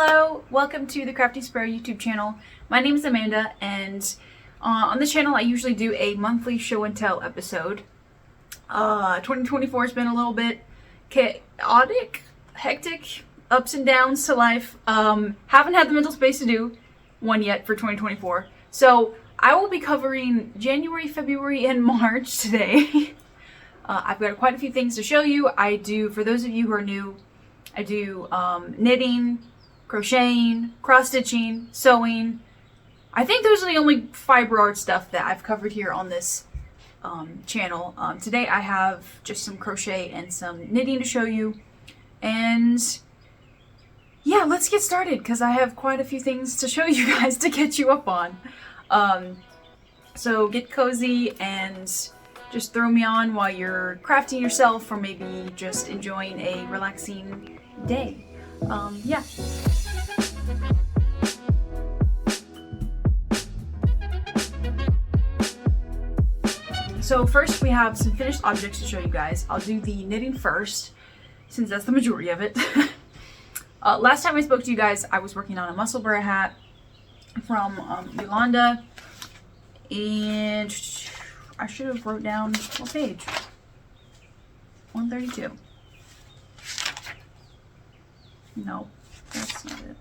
Hello, welcome to the Crafty Spur YouTube channel. My name is Amanda, and on this channel I usually do a monthly show and tell episode. 2024 has been a little bit chaotic, hectic, ups and downs to life. Haven't had the mental space to do one yet for 2024. So I will be covering January, February, and March today. I've got quite a few things to show you. For those of you who are new, I do knitting, crocheting, cross-stitching, sewing. I think those are the only fiber art stuff that I've covered here on this channel. Today I have just some crochet and some knitting to show you. And yeah, let's get started because I have quite a few things to show you guys to get you up on. So get cozy and just throw me on while you're crafting yourself or maybe just enjoying a relaxing day. Yeah. So first we have some finished objects to show you guys. I'll do the knitting first, since that's the majority of it. Last time I spoke to you guys, I was working on a Musselburgh hat from Ysolda, and I should have wrote down what page. 132. No, that's not it.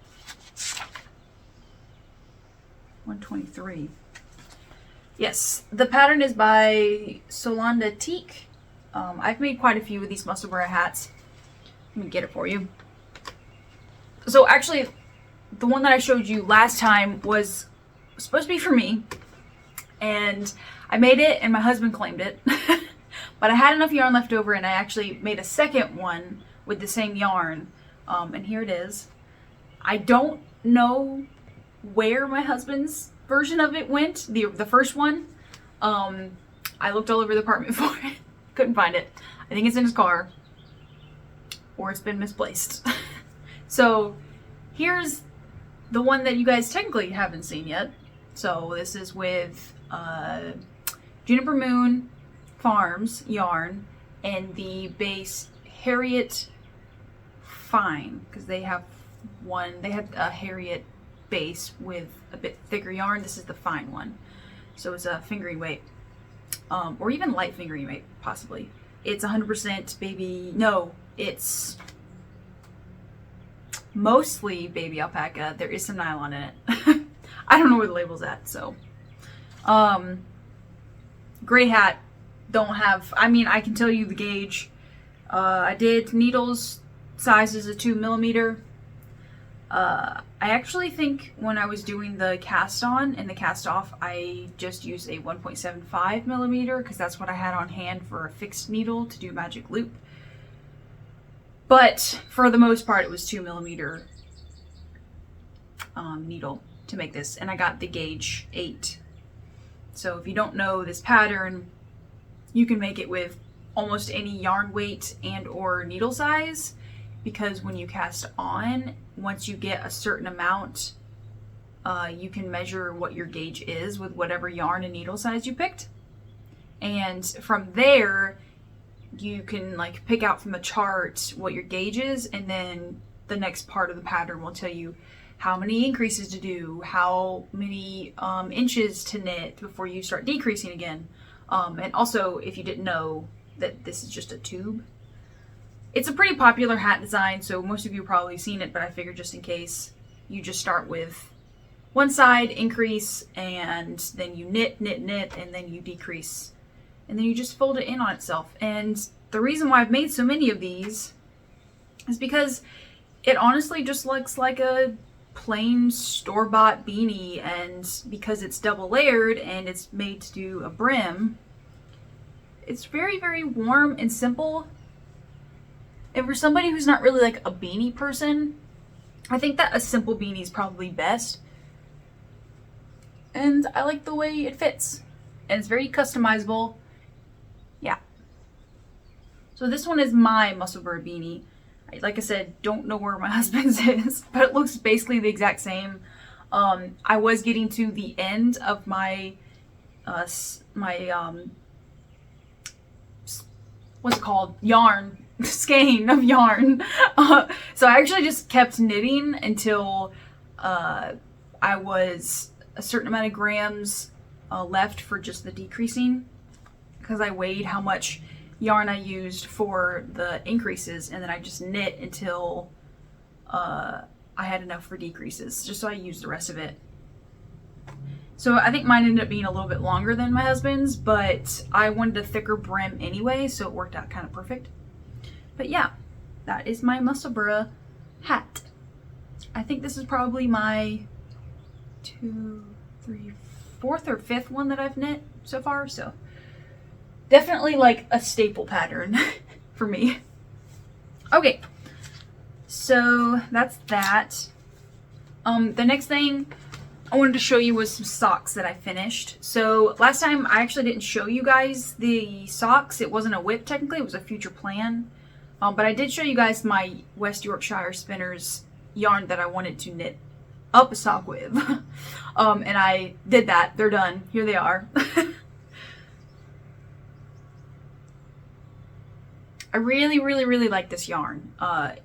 123. Yes, the pattern is by Teague. I've made quite a few of these Musselburgh hats. Let me get it for you. So actually, the one that I showed you last time was supposed to be for me, and I made it and my husband claimed it. But I had enough yarn left over and I actually made a second one with the same yarn. And here it is. I don't know where my husband's version of it went, the first one. I looked all over the apartment for it. Couldn't find it. I think it's in his car. Or it's been misplaced. So here's the one that you guys technically haven't seen yet. So this is with Juniper Moon Farms yarn and the base Harriot Fine, because they had a Harriot base with a bit thicker yarn. This is the fine one, so it's a fingering weight, or even light fingering weight possibly. It's 100% baby. No, it's mostly baby alpaca. There is some nylon in it. I don't know where the label's at. So gray hat, don't have, I mean, I can tell you the gauge. I did needles sizes of 2mm. I actually think when I was doing the cast on and the cast off, I just used a 1.75mm because that's what I had on hand for a fixed needle to do magic loop. But for the most part, it was 2mm needle to make this, and I got the gauge 8. So if you don't know this pattern, you can make it with almost any yarn weight and or needle size, because when you cast on, once you get a certain amount, you can measure what your gauge is with whatever yarn and needle size you picked. And from there, you can like pick out from the chart what your gauge is, and then the next part of the pattern will tell you how many increases to do, how many inches to knit before you start decreasing again. And also, if you didn't know that this is just a tube, it's a pretty popular hat design, so most of you have probably seen it, but I figured just in case, you just start with one side, increase, and then you knit, knit, knit, and then you decrease. And then you just fold it in on itself. And the reason why I've made so many of these is because it honestly just looks like a plain store-bought beanie, and because it's double layered and it's made to do a brim, it's very, very warm and simple. And for somebody who's not really like a beanie person, I think that a simple beanie is probably best. And I like the way it fits. And it's very customizable. Yeah. So this one is my Musselburgh beanie. Like I said, don't know where my husband's is, but it looks basically the exact same. I was getting to the end of my what's it called, yarn skein of yarn. So I actually just kept knitting until I was a certain amount of grams left for just the decreasing, because I weighed how much yarn I used for the increases, and then I just knit until I had enough for decreases, just so I used the rest of it. So I think mine ended up being a little bit longer than my husband's, but I wanted a thicker brim anyway, so it worked out kind of perfect. But yeah, that is my Musselburgh hat. I think this is probably my 2, 3, 4th or 5th one that I've knit so far, so definitely like a staple pattern for me. Okay, so that's that. The next thing I wanted to show you was some socks that I finished. So last time I actually didn't show you guys the socks. It wasn't a whip technically, it was a future plan. But I did show you guys my West Yorkshire Spinners yarn that I wanted to knit up a sock with. And I did that. They're done. Here they are. I really, really, really like this yarn.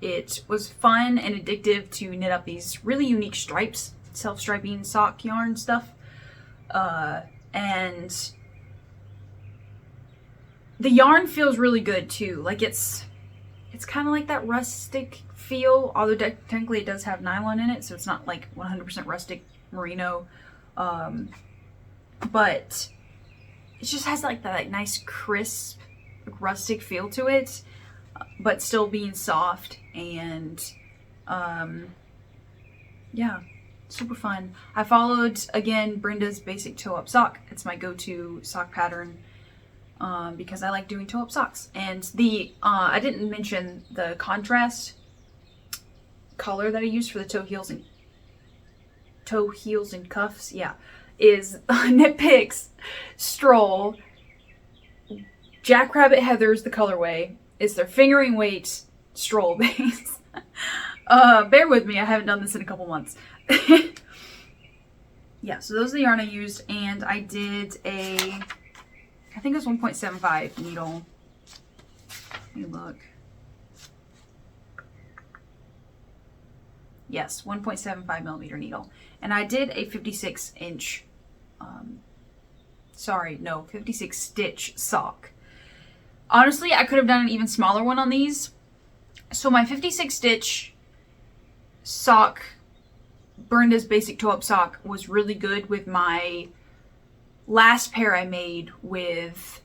It was fun and addictive to knit up these really unique stripes, self-striping sock yarn stuff. And the yarn feels really good too. Like it's kind of like that rustic feel, although technically it does have nylon in it, so it's not like 100% rustic merino. But it just has like that nice crisp rustic feel to it, but still being soft, and yeah, super fun. I followed again Brenda's basic toe-up sock. It's my go-to sock pattern because I like doing toe-up socks. And the I didn't mention the contrast color that I used for the toe heels and cuffs. Yeah, is Knitpicks Stroll. Jackrabbit Heather's the colorway. It's their fingering weight Stroll base. Bear with me, I haven't done this in a couple months. Yeah, so those are the yarn I used, and I did I think it was 1.75 needle. Let me look. Yes, 1.75 millimeter needle. And I did a 56 inch, 56 stitch sock. Honestly, I could have done an even smaller one on these. So my 56 stitch sock, Brenda's basic toe-up sock, was really good with my last pair I made with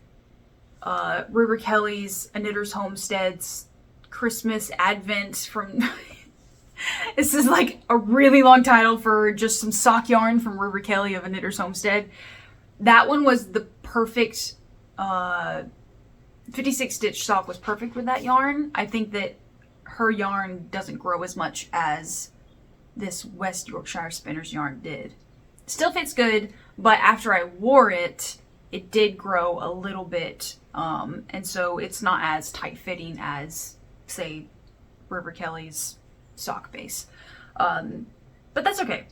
River Kelly's AKnittersHomestead's Christmas Advent from... This is like a really long title for just some sock yarn from River Kelly of AKnittersHomestead. That one was the perfect... 56 stitch sock was perfect with that yarn. I think that her yarn doesn't grow as much as this West Yorkshire Spinners yarn did. Still fits good, but after I wore it, it did grow a little bit. And so it's not as tight fitting as, say, River Kelly's sock base. But that's okay.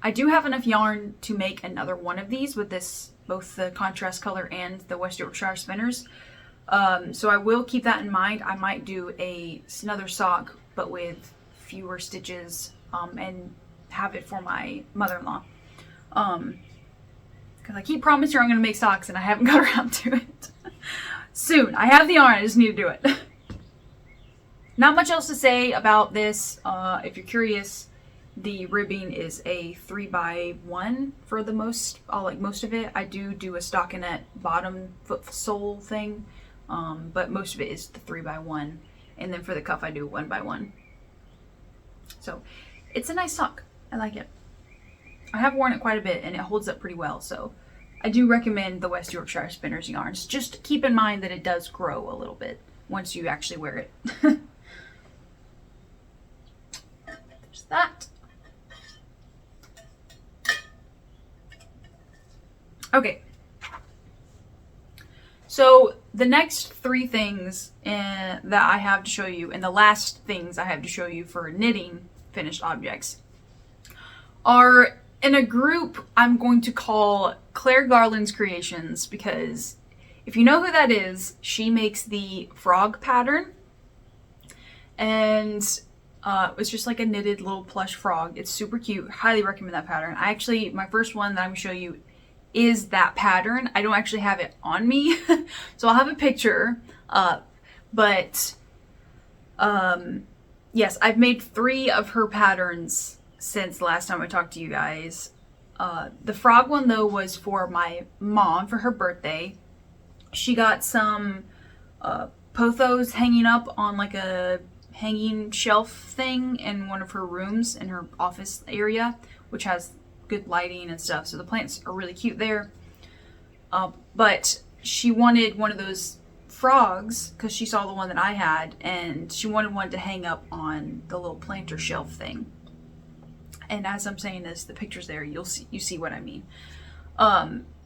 I do have enough yarn to make another one of these with this, both the contrast color and the West Yorkshire Spinners. So I will keep that in mind. I might do another sock, but with fewer stitches, and have it for my mother-in-law. Because I keep promising her I'm going to make socks, and I haven't got around to it. Soon. I have the yarn, I just need to do it. Not much else to say about this. If you're curious, the ribbing is a 3x1 for the most, most of it. I do a stockinette bottom foot sole thing, but most of it is the 3x1. And then for the cuff, I do 1x1. So it's a nice sock. I like it. I have worn it quite a bit and it holds up pretty well. So I do recommend the West Yorkshire Spinners yarns. Just keep in mind that it does grow a little bit once you actually wear it. There's that. Okay. So the next three things that I have to show you, and the last things I have to show you for knitting finished objects, are in a group I'm going to call Claire Garland's Creations, because If you know who that is, she makes the frog pattern. And it's just like a knitted little plush frog. It's super cute. Highly recommend that pattern. My first one that I'm gonna show you is that pattern. I don't actually have it on me, so I'll have a picture. Yes, I've made 3 of her patterns since the last time I talked to you guys. The frog one though was for my mom for her birthday. She got some pothos hanging up on like a hanging shelf thing in one of her rooms in her office area, which has good lighting and stuff, so the plants are really cute there. But she wanted one of those frogs because she saw the one that I had, and she wanted one to hang up on the little planter shelf thing. And as I'm saying this, the picture's there, you see what I mean.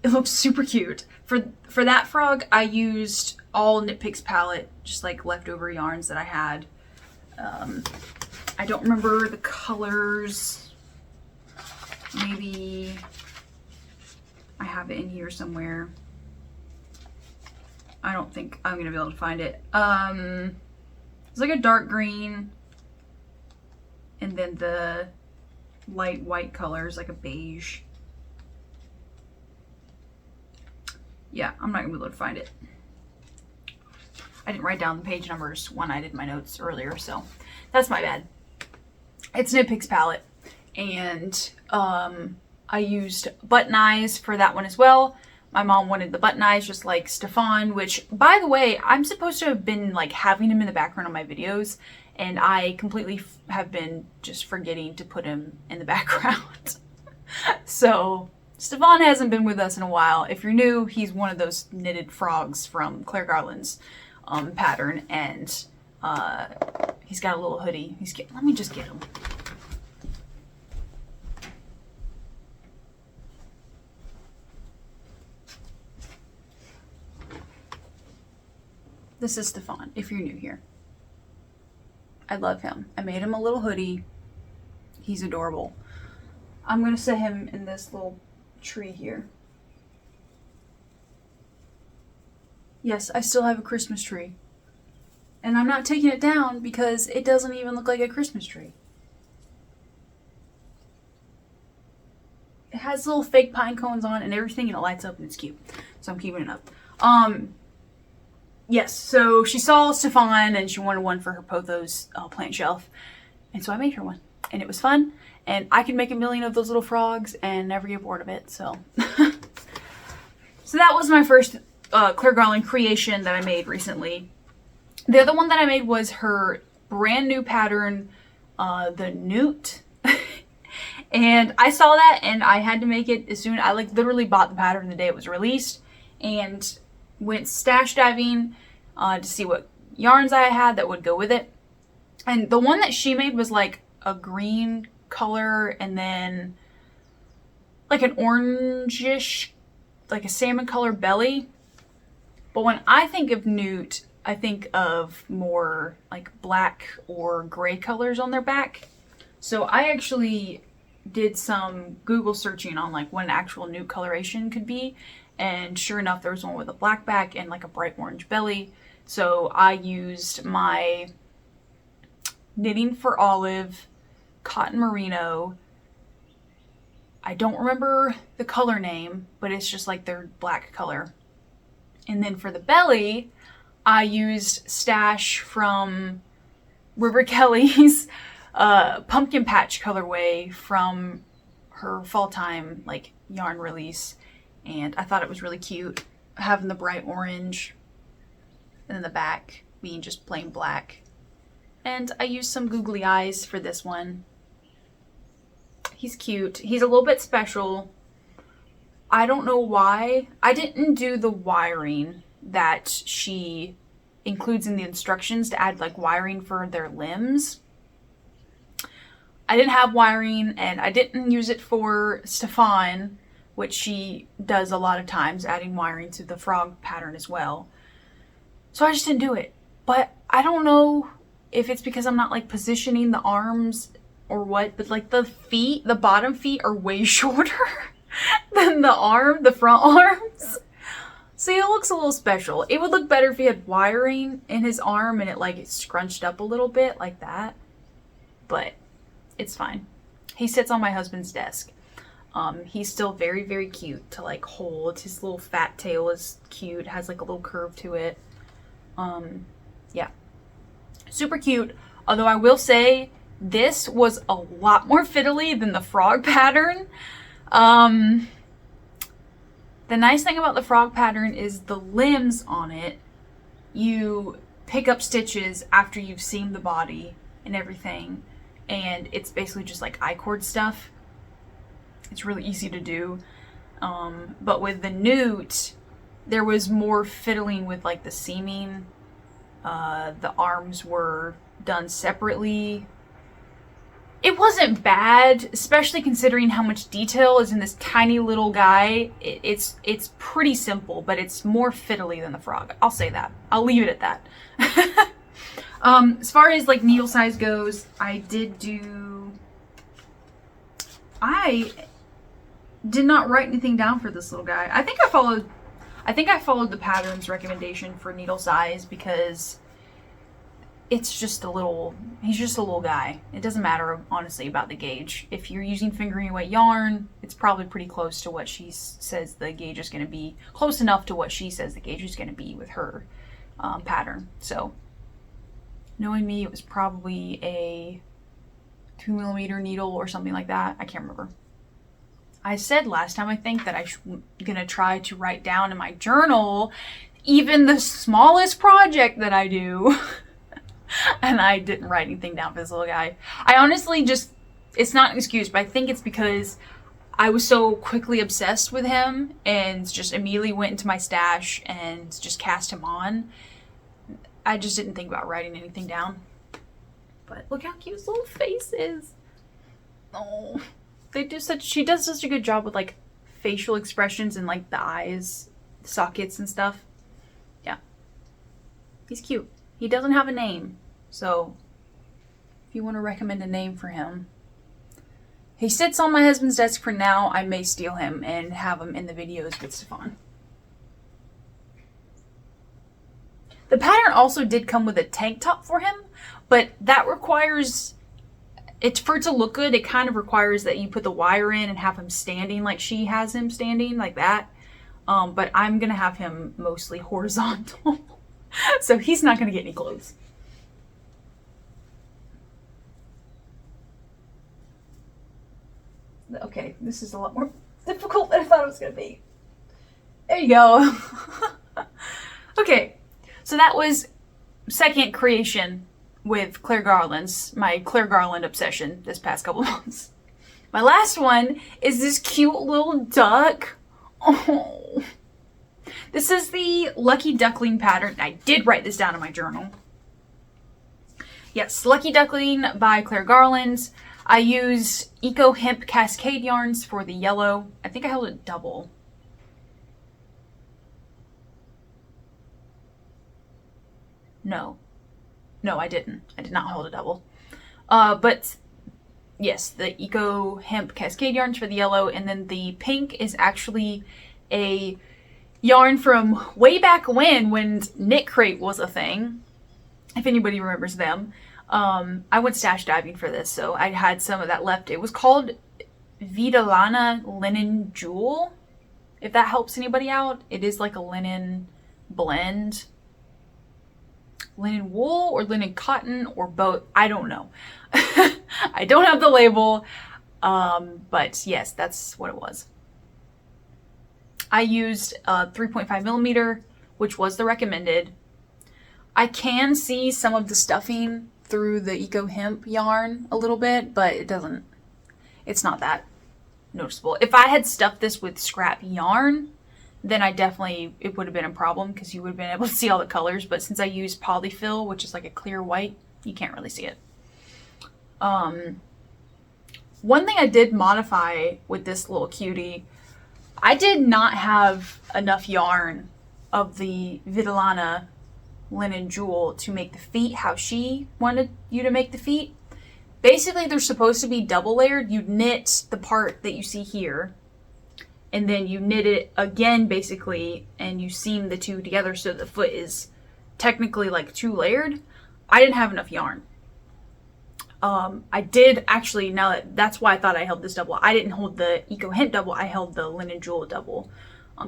It looks super cute. For that frog, I used all Knitpicks palette, just like leftover yarns that I had. I don't remember the colors. Maybe I have it in here somewhere. I don't think I'm gonna be able to find it. It's like a dark green, and then the light white colors, like a beige. Yeah, I'm not gonna be able to find it. I didn't write down the page numbers when I did my notes earlier, so that's my bad. It's Knitpicks palette, and I used button eyes for that one as well. My mom wanted the button eyes just like Stefan, which, by the way, I'm supposed to have been like having him in the background of my videos, and I completely have been just forgetting to put him in the background. So Stefan hasn't been with us in a while. If you're new, he's one of those knitted frogs from Claire Garland's pattern, and he's got a little hoodie. Let me just get him. This is Stefan, if you're new here. I love him. I made him a little hoodie. He's adorable. I'm gonna set him in this little tree here. Yes, I still have a Christmas tree. And I'm not taking it down because it doesn't even look like a Christmas tree. It has little fake pine cones on and everything, and it lights up and it's cute. So I'm keeping it up. Yes, so she saw Stefan and she wanted one for her pothos plant shelf. And so I made her one. And it was fun. And I can make a million of those little frogs and never get bored of it, so. So that was my first Claire Garland creation that I made recently. The other one that I made was her brand new pattern, the Newt. And I saw that and I had to make it as soon. I like literally bought the pattern the day it was released and went stash diving to see what yarns I had that would go with it. And the one that she made was like a green color and then like an orangish, like a salmon color belly. But when I think of Newt, I think of more like black or gray colors on their back. So I actually did some Google searching on like what an actual Newt coloration could be. And sure enough, there was one with a black back and like a bright orange belly. So I used my Knitting for Olive cotton merino. I don't remember the color name, but it's just like their black color. And then for the belly, I used Stash from River Kelly's pumpkin patch colorway from her fall time like yarn release. And I thought it was really cute having the bright orange and then the back being just plain black. And I used some googly eyes for this one. He's cute. He's a little bit special. I don't know why. I didn't do the wiring that she includes in the instructions to add like wiring for their limbs. I didn't have wiring, and I didn't use it for Stefan, which she does a lot of times, adding wiring to the frog pattern as well. So I just didn't do it. But I don't know if it's because I'm not like positioning the arms or what, but like the feet, the bottom feet are way shorter than the front arms. See, it looks a little special. It would look better if he had wiring in his arm and it like scrunched up a little bit like that. But it's fine. He sits on my husband's desk. He's still very, very cute to like hold. His little fat tail is cute. Has like a little curve to it. Yeah. Super cute. Although I will say this was a lot more fiddly than the frog pattern. The nice thing about the frog pattern is the limbs on it, you pick up stitches after you've seamed the body and everything, and it's basically just like I-cord stuff. It's really easy to do. But with the Newt, there was more fiddling with like the seaming. The arms were done separately. It wasn't bad, especially considering how much detail is in this tiny little guy. It's pretty simple, but it's more fiddly than the frog. I'll say that. I'll leave it at that. As far as like needle size goes, I did not write anything down for this little guy. I think I followed the pattern's recommendation for needle size because he's just a little guy. It doesn't matter, honestly, about the gauge. If you're using fingering weight yarn, it's probably pretty close to what she says the gauge is going to be. Close enough to what she says the gauge is going to be with her pattern. So, knowing me, it was probably a 2mm needle or something like that. I can't remember. I said last time, I think, that I'm going to try to write down in my journal even the smallest project that I do. And I didn't write anything down for this little guy. I honestly it's not an excuse, but I think it's because I was so quickly obsessed with him and just immediately went into my stash and just cast him on. I just didn't think about writing anything down. But look how cute his little face is. Oh, she does such a good job with like facial expressions and like the eyes, sockets and stuff. Yeah. He's cute. He doesn't have a name, so if you want to recommend a name for him. He sits on my husband's desk for now. I may steal him and have him in the videos with Stefan. The pattern also did come with a tank top for him, but that requires, for it to look good, it kind of requires that you put the wire in and have him standing like she has him standing, like that. But I'm going to have him mostly horizontal. So he's not going to get any clothes. Okay, this is a lot more difficult than I thought it was going to be. There you go. Okay, so that was second creation with Claire Garland's, my Claire Garland obsession this past couple months. My last one is this cute little duck. Oh. This is the Lucky Duckling pattern. I did write this down in my journal. Yes, Lucky Duckling by Claire Garland. I use Hemp Cascade yarns for the yellow. I think I held it double. No, I didn't. I did not hold it double. But yes, the Hemp Cascade yarns for the yellow, and then the pink is actually a yarn from way back when Knit Crate was a thing, if anybody remembers them. I went stash diving for this, so I had some of that left. It was called Vidalana Linen Jewel, if that helps anybody out. It is like a linen blend. Linen wool or linen cotton or both. I don't know. I don't have the label, but yes, that's what it was. I used 3.5mm, which was the recommended. I can see some of the stuffing through the Hemp yarn a little bit, but it's not that noticeable. If I had stuffed this with scrap yarn, then it would have been a problem because you would have been able to see all the colors. But since I used polyfill, which is like a clear white, you can't really see it. One thing I did modify with this little cutie, I did not have enough yarn of the Vidalana Linen Jewel to make the feet how she wanted you to make the feet. Basically, they're supposed to be double layered. You knit the part that you see here, and then you knit it again basically, and you seam the two together so the foot is technically like 2 layered. I didn't have enough yarn. I did actually, that's why I thought I held this double. I didn't hold the Eco Hemp double, I held the Linen Jewel double,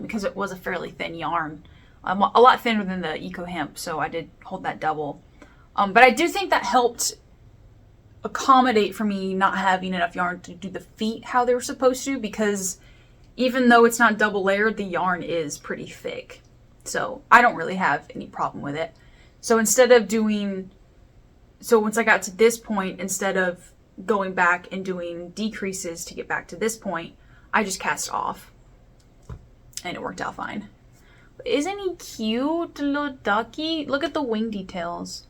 because it was a fairly thin yarn. A lot thinner than the Eco Hemp, so I did hold that double. But I do think that helped accommodate for me not having enough yarn to do the feet how they were supposed to, because even though it's not double layered, the yarn is pretty thick. So I don't really have any problem with it. So once I got to this point, instead of going back and doing decreases to get back to this point, I just cast off. And it worked out fine. But isn't he cute, little ducky? Look at the wing details.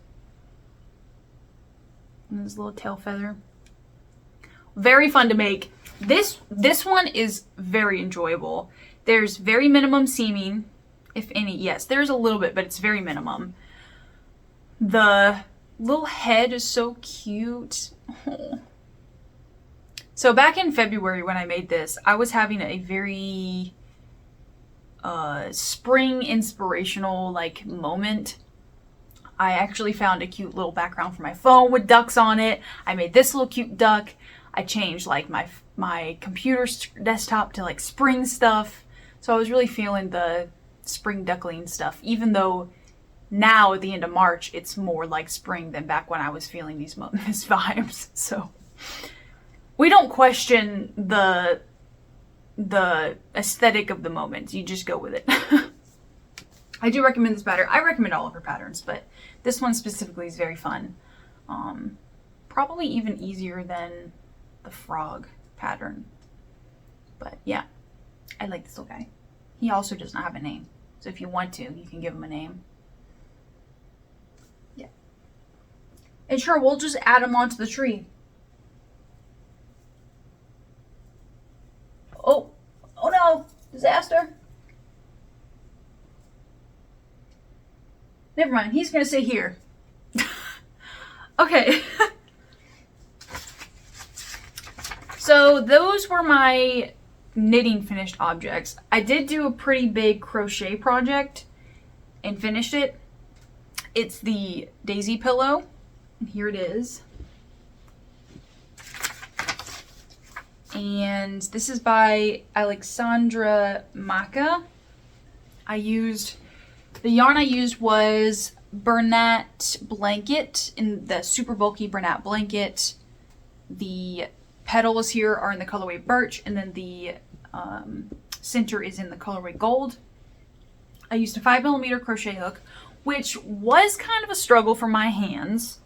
And his little tail feather. Very fun to make. This one is very enjoyable. There's very minimum seaming, if any. Yes, there's a little bit, but it's very minimum. The little head is so cute. Oh. So back in February when I made this, I was having a very spring inspirational like moment. I actually found a cute little background for my phone with ducks on it. I made this little cute duck. I changed like my computer desktop to like spring stuff. So I was really feeling the spring duckling stuff, even though now at the end of March it's more like spring than back when I was feeling these vibes. So we don't question the aesthetic of the moment. You just go with it. I do recommend this pattern. I recommend all of her patterns, but this one specifically is very fun. Probably even easier than the frog pattern. But yeah, I like this little guy. He also does not have a name. So if you want to, you can give him a name. Yeah. And sure, we'll just add him onto the tree. Oh no, disaster. Never mind, he's gonna stay here. Okay. So those were my knitting finished objects. I did do a pretty big crochet project and finished it. It's the daisy pillow, and here it is. And this is by Aleksandra Maka. The yarn I used was Bernat blanket, in the super bulky Bernat blanket. The petals here are in the colorway birch, and then the center is in the colorway gold. I used a 5mm crochet hook, which was kind of a struggle for my hands.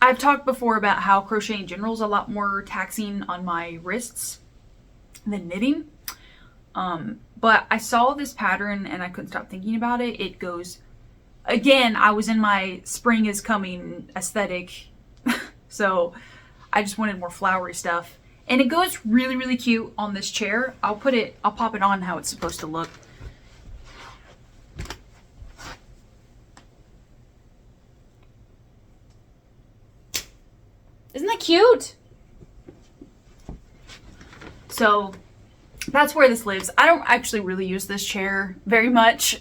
I've talked before about how crochet in general is a lot more taxing on my wrists than knitting. But I saw this pattern and I couldn't stop thinking about it. It goes, again, I was in my spring is coming aesthetic. So I just wanted more flowery stuff. And it goes really, really cute on this chair. I'll pop it on how it's supposed to look. Isn't that cute? So that's where this lives. I don't actually really use this chair very much.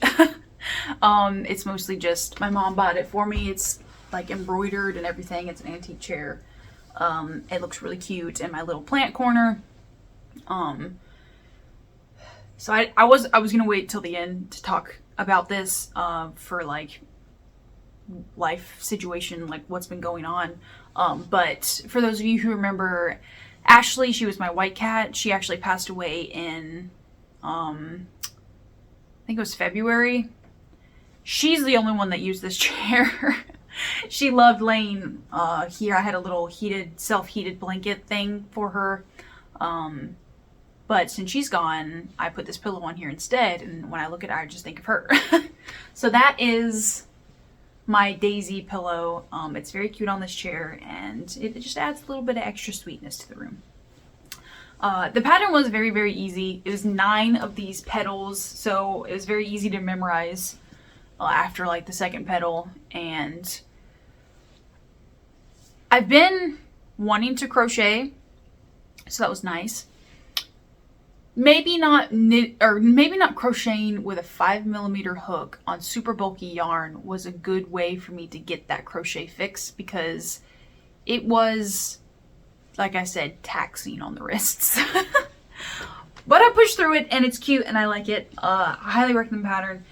It's mostly just my mom bought it for me. It's like embroidered and everything. It's an antique chair. It looks really cute in my little plant corner. So I was gonna wait till the end to talk about this for like life situation, like what's been going on. But for those of you who remember Ashley, she was my white cat. She actually passed away in, I think it was February. She's the only one that used this chair. She loved laying here. I had a little self-heated blanket thing for her. But since she's gone, I put this pillow on here instead. And when I look at it, I just think of her. So that is my daisy pillow. It's very cute on this chair, and it just adds a little bit of extra sweetness to the room. The pattern was very, very easy. It was 9 of these petals, so it was very easy to memorize after like the second petal. And I've been wanting to crochet, so that was nice. maybe not knit, or maybe not crocheting with a 5mm hook on super bulky yarn was a good way for me to get that crochet fix, because it was, like I said, taxing on the wrists. But I pushed through it, and it's cute, and I like it. I highly recommend the pattern.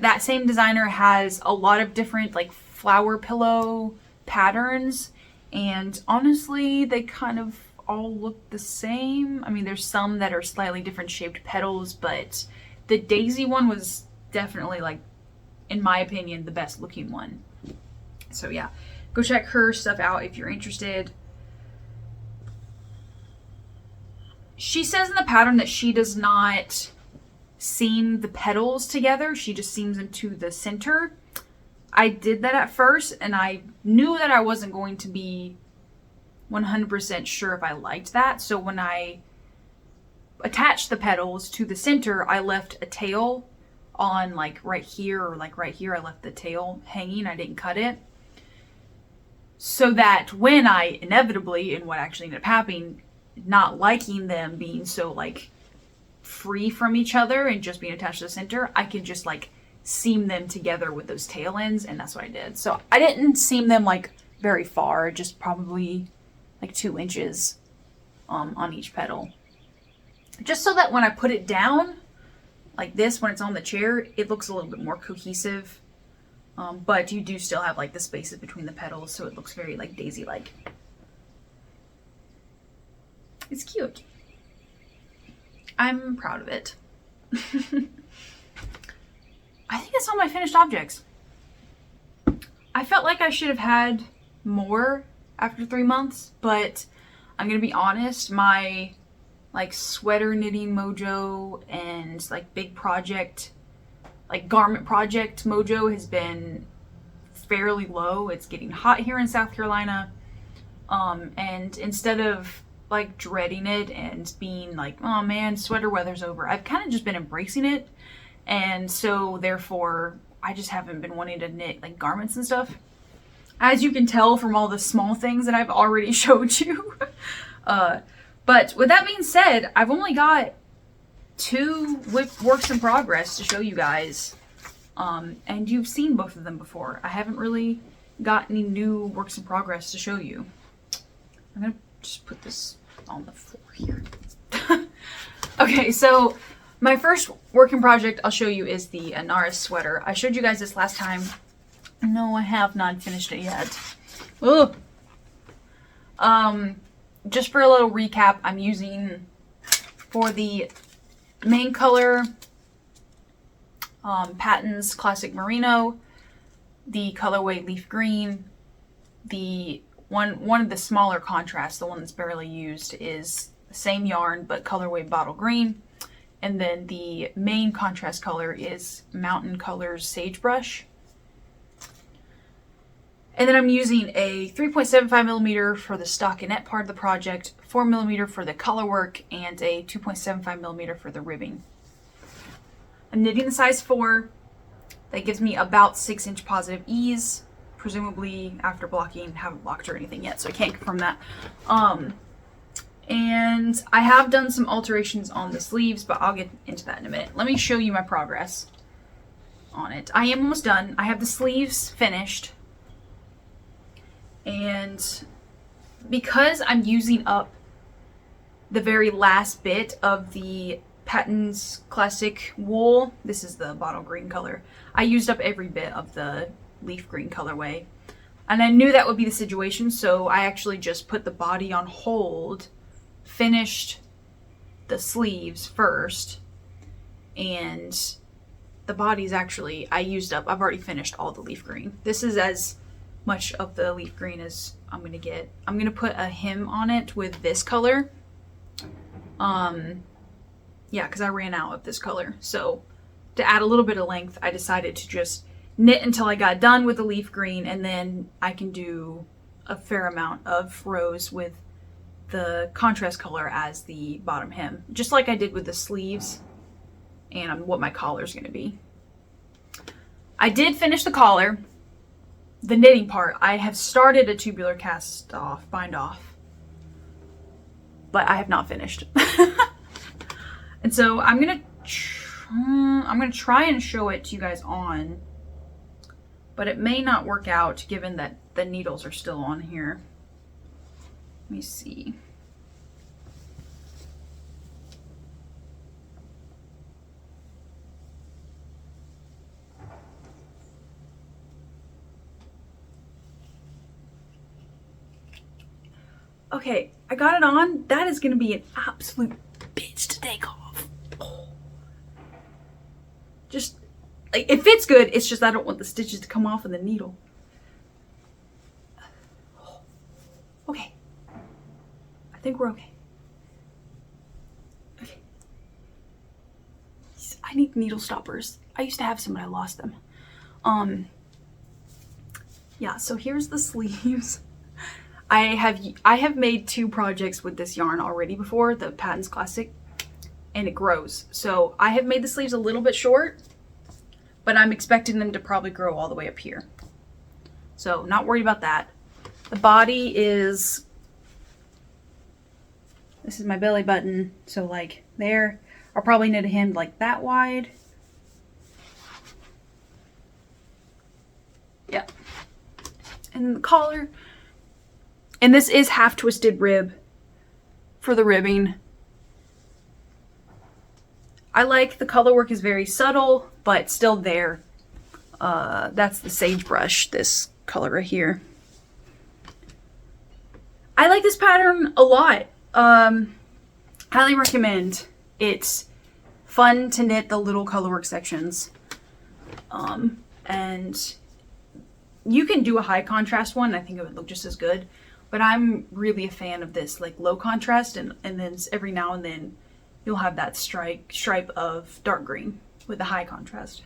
That same designer has a lot of different like flower pillow patterns, and honestly, they kind of all look the same. I mean, there's some that are slightly different shaped petals, but the daisy one was definitely, like, in my opinion, the best looking one. So yeah, go check her stuff out if you're interested. She says in the pattern that she does not seam the petals together. She just seams them to the center. I did that at first, and I knew that I wasn't going to be 100% sure if I liked that. So when I attached the petals to the center, I left a tail on, like, right here, or like right here, I left the tail hanging. I didn't cut it. So that when I inevitably, and what actually ended up happening, not liking them being so, like, free from each other and just being attached to the center, I could just, like, seam them together with those tail ends, and that's what I did. So I didn't seam them, like, very far, just probably like 2 inches on each petal. Just so that when I put it down, like this, when it's on the chair, it looks a little bit more cohesive. But you do still have, like, the spaces between the petals, so it looks very, like, daisy-like. It's cute. I'm proud of it. I think that's all my finished objects. I felt like I should have had more after 3 months, but I'm gonna be honest, my, like, sweater knitting mojo and, like, big project, like, garment project mojo has been fairly low. It's getting hot here in South Carolina, and instead of, like, dreading it and being like, oh man, sweater weather's over, I've kind of just been embracing it. And so therefore I just haven't been wanting to knit, like, garments and stuff, as you can tell from all the small things that I've already showed you. But with that being said, I've only got 2 works in progress to show you guys, and you've seen both of them before. I haven't really got any new works in progress to show you. I'm gonna just put this on the floor here. Okay, so my first working project I'll show you is the Anarâš sweater. I showed you guys this last time. No, I have not finished it yet. Ugh. Just for a little recap, I'm using, for the main color, Paton's Classic Merino, the colorway Leaf Green, the one of the smaller contrasts, the one that's barely used, is the same yarn but colorway Bottle Green. And then the main contrast color is Mountain Colors Sagebrush. And then I'm using a 3.75mm for the stockinette part of the project, 4mm for the color work, and a 2.75mm for the ribbing. I'm knitting the size 4. That gives me about 6-inch positive ease, presumably after blocking. Haven't blocked or anything yet, so I can't confirm that. And I have done some alterations on the sleeves, but I'll get into that in a minute. Let me show you my progress on it. I am almost done. I have the sleeves finished. And because I'm using up the very last bit of the Paton's Classic wool, this is the bottle green color, I used up every bit of the leaf green colorway. And I knew that would be the situation, so I actually just put the body on hold, finished the sleeves first, and the body's actually, I used up, I've already finished all the leaf green. This is as much of the leaf green as I'm gonna get. I'm gonna put a hem on it with this color. Yeah, because I ran out of this color. So to add a little bit of length, I decided to just knit until I got done with the leaf green, and then I can do a fair amount of rows with the contrast color as the bottom hem, just like I did with the sleeves and what my collar is going to be. I did finish the collar, the knitting part. I have started a tubular cast off, bind off, but I have not finished. And so I'm gonna try and show it to you guys on, but it may not work out given that the needles are still on here. Let me see. Okay, I got it on. That is going to be an absolute bitch to take off. Oh. Just, like, it fits good. It's just I don't want the stitches to come off of the needle. Okay. I think we're okay. Okay. I need needle stoppers. I used to have some, but I lost them. Yeah, so here's the sleeves. I have made 2 projects with this yarn already before, the Paton's Classic, and it grows. So I have made the sleeves a little bit short, but I'm expecting them to probably grow all the way up here. So not worried about that. The body is, this is my belly button, so like there. I'll probably knit a hem like that wide. Yeah. And then the collar. And this is half twisted rib for the ribbing. I like the color work is very subtle, but still there. That's the sagebrush, this color right here. I like this pattern a lot. Highly recommend. It's fun to knit the little colorwork sections. And you can do a high contrast one. I think it would look just as good. But I'm really a fan of this, like low contrast, and then every now and then you'll have that stripe of dark green with the high contrast.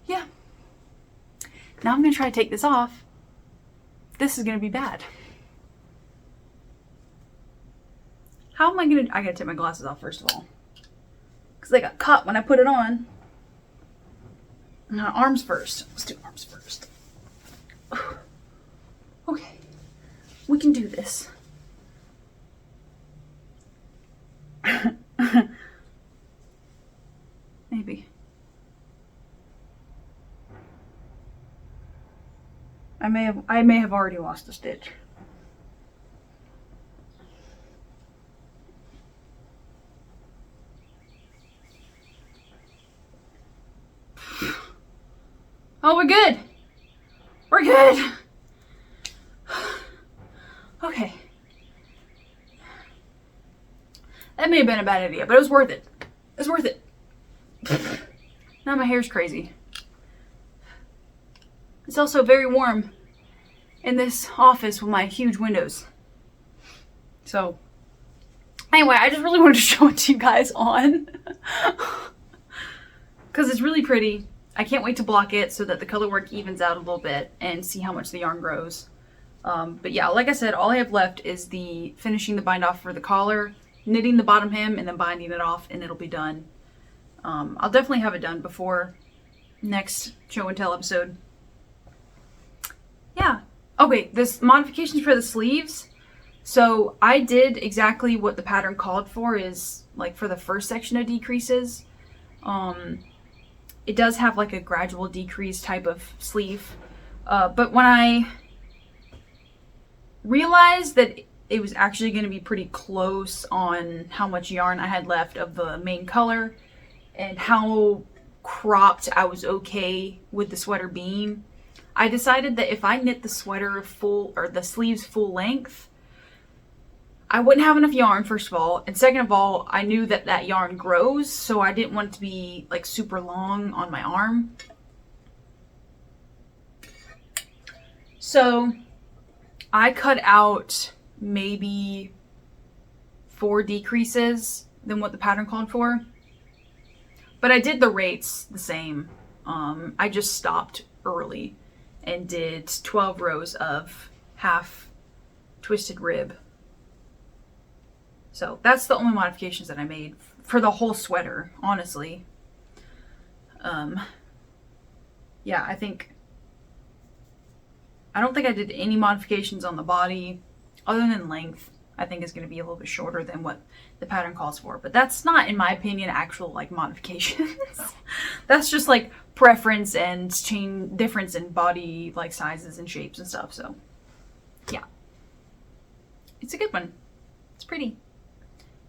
Yeah. Now I'm gonna try to take this off. This is gonna be bad. How am I gonna, I gotta take my glasses off first of all. Because they got caught when I put it on. Now arms first. Let's do arms first. Okay. We can do this. Maybe. I may have already lost a stitch. Oh, we're good. We're good. Okay. That may have been a bad idea, but it was worth it. It was worth it. Now my hair's crazy. It's also very warm in this office with my huge windows. So, anyway, I just really wanted to show it to you guys on. Because it's really pretty. I can't wait to block it so that the color work evens out a little bit and see how much the yarn grows. But yeah, like I said, all I have left is the finishing the bind off for the collar, knitting the bottom hem, and then binding it off, and it'll be done. I'll definitely have it done before next show and tell episode. Yeah. Okay, this modifications for the sleeves. So I did exactly what the pattern called for, is like for the first section of decreases. It does have like a gradual decrease type of sleeve. But when I realized that it was actually going to be pretty close on how much yarn I had left of the main color and how cropped I was okay with the sweater being, I decided that if I knit the sweater full, or the sleeves full length, I wouldn't have enough yarn, first of all, and second of all, I knew that that yarn grows, so I didn't want it to be like super long on my arm. So I cut out maybe 4 decreases than what the pattern called for. But I did the rates the same. I just stopped early and did 12 rows of half twisted rib. So that's the only modifications that I made for the whole sweater, honestly. Yeah, I don't think I did any modifications on the body other than length. I think is going to be a little bit shorter than what the pattern calls for. But that's not, in my opinion, actual like modifications. That's just like preference and difference in body like sizes and shapes and stuff. So yeah, it's a good one. It's pretty.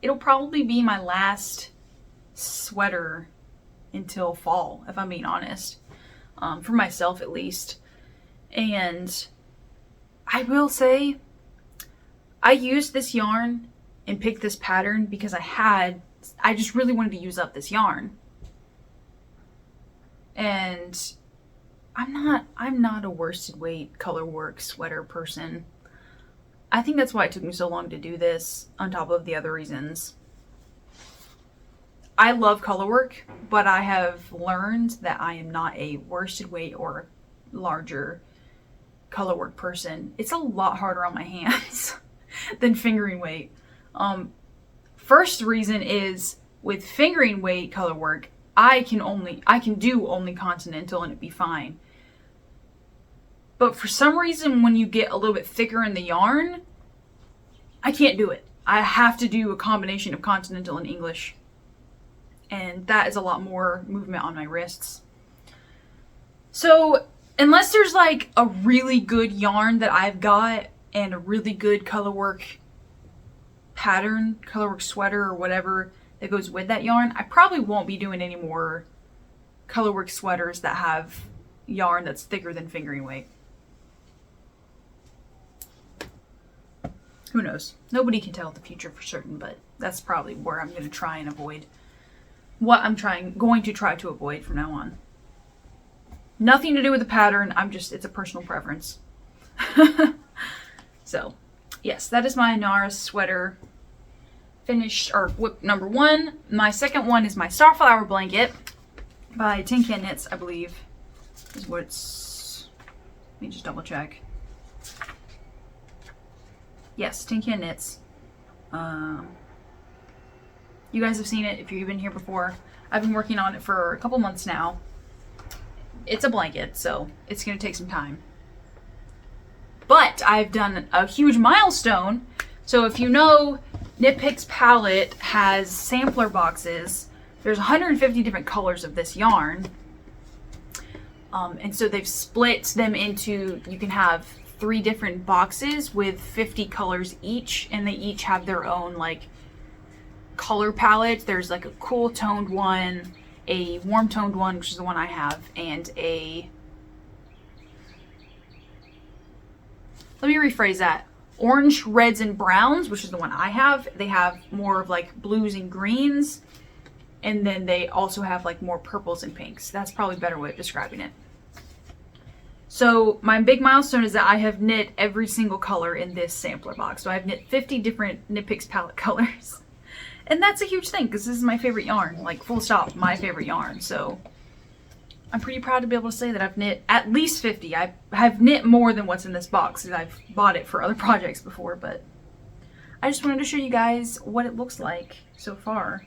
It'll probably be my last sweater until fall, if I'm being honest, for myself at least. And I will say, I used this yarn and picked this pattern because I just really wanted to use up this yarn. And I'm not a worsted weight color work sweater person. I think that's why it took me so long to do this, on top of the other reasons. I love color work, but I have learned that I am not a worsted weight or larger color work person. It's a lot harder on my hands than fingering weight. First reason is with fingering weight color work, I can do only continental and it'd be fine. But for some reason, when you get a little bit thicker in the yarn, I can't do it. I have to do a combination of continental and English. And that is a lot more movement on my wrists. So unless there's like a really good yarn that I've got and a really good colorwork pattern, colorwork sweater or whatever that goes with that yarn, I probably won't be doing any more colorwork sweaters that have yarn that's thicker than fingering weight. Who knows? Nobody can tell the future for certain, but that's probably where I'm going to try and avoid. What I'm going to try to avoid from now on. Nothing to do with the pattern. It's a personal preference. So, yes, that is my Anarâš sweater finished, or whip number 1. My second one is my Starflower blanket by Tin Can Knits, I believe, is what it's. Let me just double check. Yes, Tin Can Knits. You guys have seen it if you've been here before. I've been working on it for a couple months now. It's a blanket, so it's going to take some time. But I've done a huge milestone. So if you know, Knitpicks palette has sampler boxes. There's 150 different colors of this yarn. And so they've split them into, you can have 3 different boxes with 50 colors each, and they each have their own like color palette. There's like a cool toned one, a warm toned one, which is the one I have, and let me rephrase that. Orange, reds, and browns, which is the one I have. They have more of like blues and greens, and then they also have like more purples and pinks. That's probably a better way of describing it. So my big milestone is that I have knit every single color in this sampler box. So I've knit 50 different Knitpicks palette colors. And that's a huge thing because this is my favorite yarn, like full stop, my favorite yarn. So I'm pretty proud to be able to say that I've knit at least 50. I have knit more than what's in this box because I've bought it for other projects before, but I just wanted to show you guys what it looks like so far.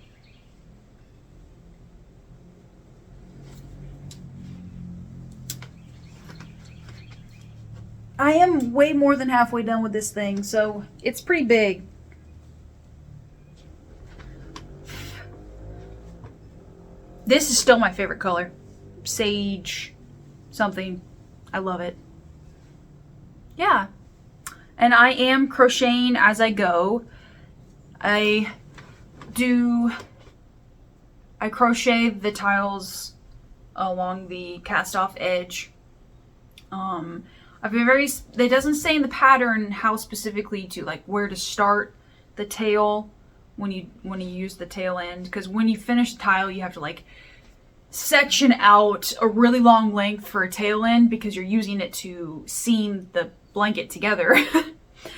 I am way more than halfway done with this thing, so it's pretty big. This is still my favorite color. Sage something. I love it. Yeah. And I am crocheting as I go. I crochet the tiles along the cast off edge. I've been it doesn't say in the pattern how specifically to, like, where to start the tail when you use the tail end, because when you finish the tile you have to like section out a really long length for a tail end because you're using it to seam the blanket together.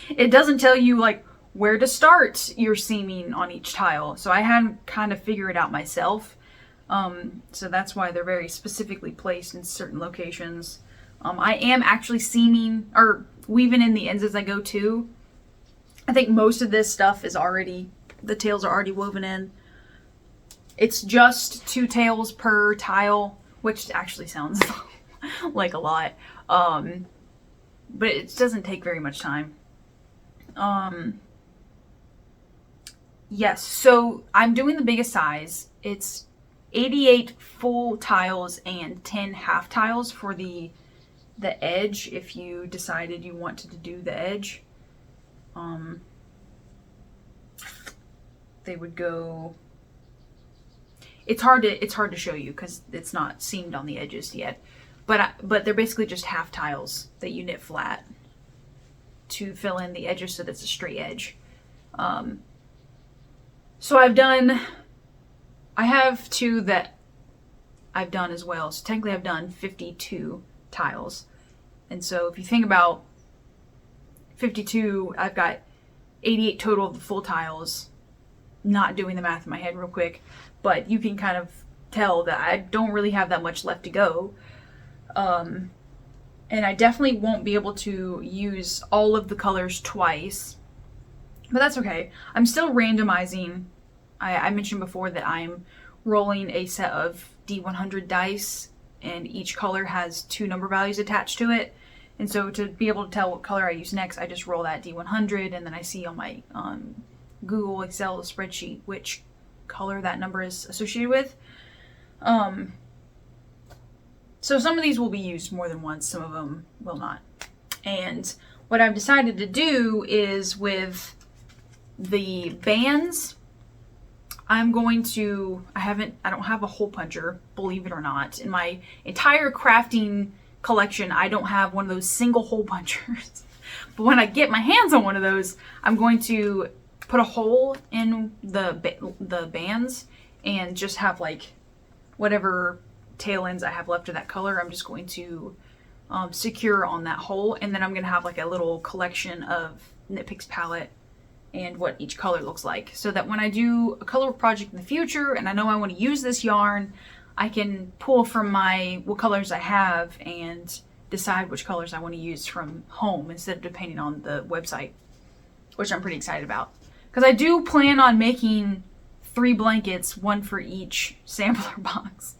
It doesn't tell you like where to start your seaming on each tile, so I had to kind of figure it out myself. So that's why they're very specifically placed in certain locations. I am actually seaming or weaving in the ends as I go too. I think most of this stuff is already, the tails are already woven in. It's just 2 tails per tile, which actually sounds like a lot. But it doesn't take very much time. Yes, so I'm doing the biggest size. It's 88 full tiles and 10 half tiles for the edge, if you decided you wanted to do the edge. They would go... It's hard to show you because it's not seamed on the edges yet. But they're basically just half tiles that you knit flat to fill in the edges so that's a straight edge. So I have 2 that I've done as well. So technically I've done 52 tiles. And so if you think about 52, I've got 88 total of the full tiles. Not doing the math in my head real quick, but you can kind of tell that I don't really have that much left to go. And I definitely won't be able to use all of the colors twice, but that's okay. I'm still randomizing. I mentioned before that I'm rolling a set of D100 dice, and each color has 2 number values attached to it. And so to be able to tell what color I use next, I just roll that D100, and then I see on my Google Excel spreadsheet which color that number is associated with. So some of these will be used more than once, some of them will not. And what I've decided to do is with the bands, I'm going to, I don't have a hole puncher, believe it or not. In my entire crafting collection, I don't have one of those single hole punchers. But when I get my hands on one of those, I'm going to put a hole in the bands and just have like whatever tail ends I have left of that color, I'm just going to secure on that hole, and then I'm going to have like a little collection of Knitpicks palette and what each color looks like, so that when I do a color project in the future and I know I want to use this yarn, I can pull from what colors I have and decide which colors I want to use from home instead of depending on the website, which I'm pretty excited about. Because I do plan on making 3 blankets, 1 for each sampler box.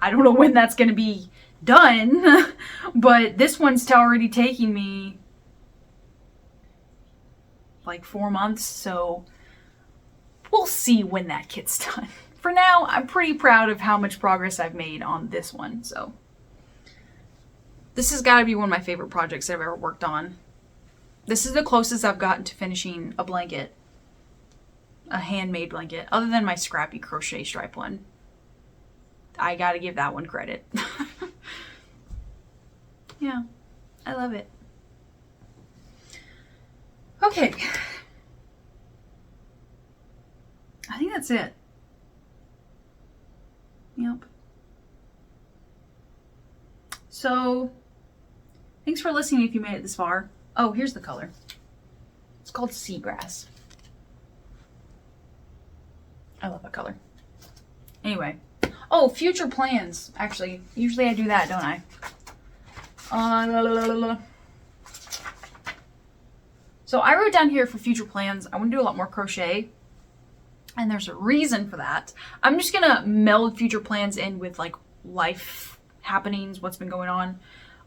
I don't know when that's going to be done, but this one's already taking me like 4 months, so we'll see when that gets done. For now, I'm pretty proud of how much progress I've made on this one, so. This has got to be one of my favorite projects I've ever worked on. This is the closest I've gotten to finishing a blanket. A handmade blanket, other than my scrappy crochet stripe one. I gotta give that one credit. Yeah, I love it. Okay. I think that's it. Yep. So, thanks for listening if you made it this far. Oh, here's the color. It's called Seagrass. I love that color. Anyway. Oh, future plans. Actually, usually I do that, don't I? So I wrote down here for future plans, I want to do a lot more crochet. And there's a reason for that. I'm just going to meld future plans in with like life happenings, what's been going on.